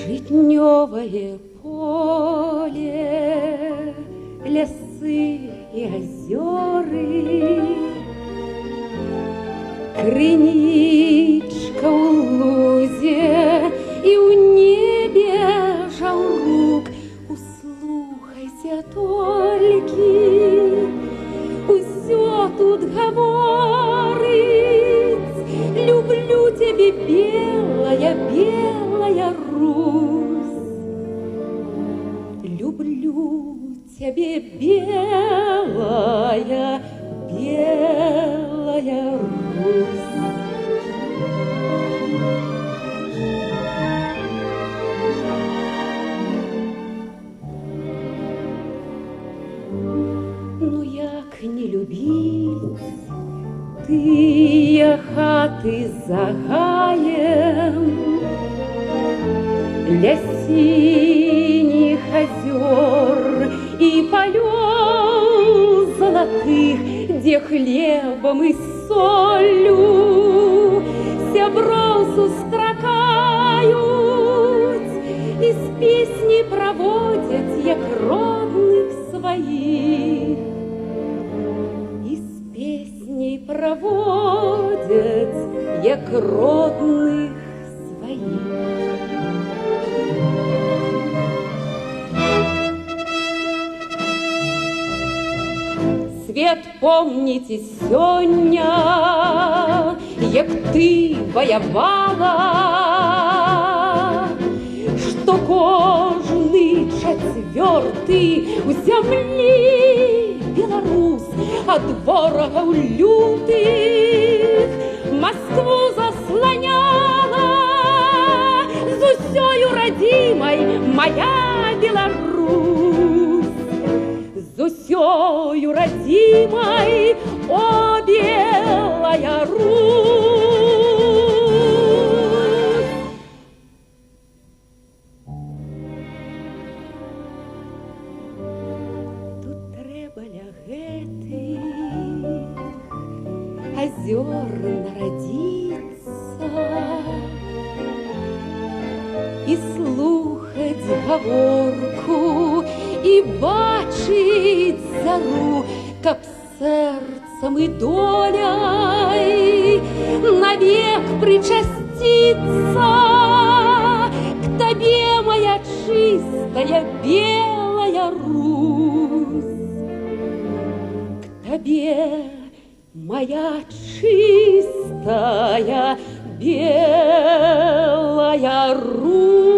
Житневое поле, лесы и озеры, криничка у лузе и у небе жаурук. Услухайся толькі, усё тут говорить. Люблю тебе, белая, белая Русь. Люблю тебе, белая, белая Русь. Ну як не любить тыя хаты за гаем, ля синіх озер и полёс золотых, где хлебом и солью сяброў сустракаюць и с песни проводят, як родных своих. Проводят, як родных своих. Свет, помните сёння, як ты воевала, что кожны четвертый у земли белорус от ворогов лютых Москву заслоняла. З усёю родимой моя Беларусь, з усёю родимой, о белая Русь. Тут трэба ля гэтых озер народиться и слухать гаворку и бачить зару, каб сердцем и доляй навек причаститься к тебе, моя чистая белая Русь, к тебе, моя чистая белая Русь.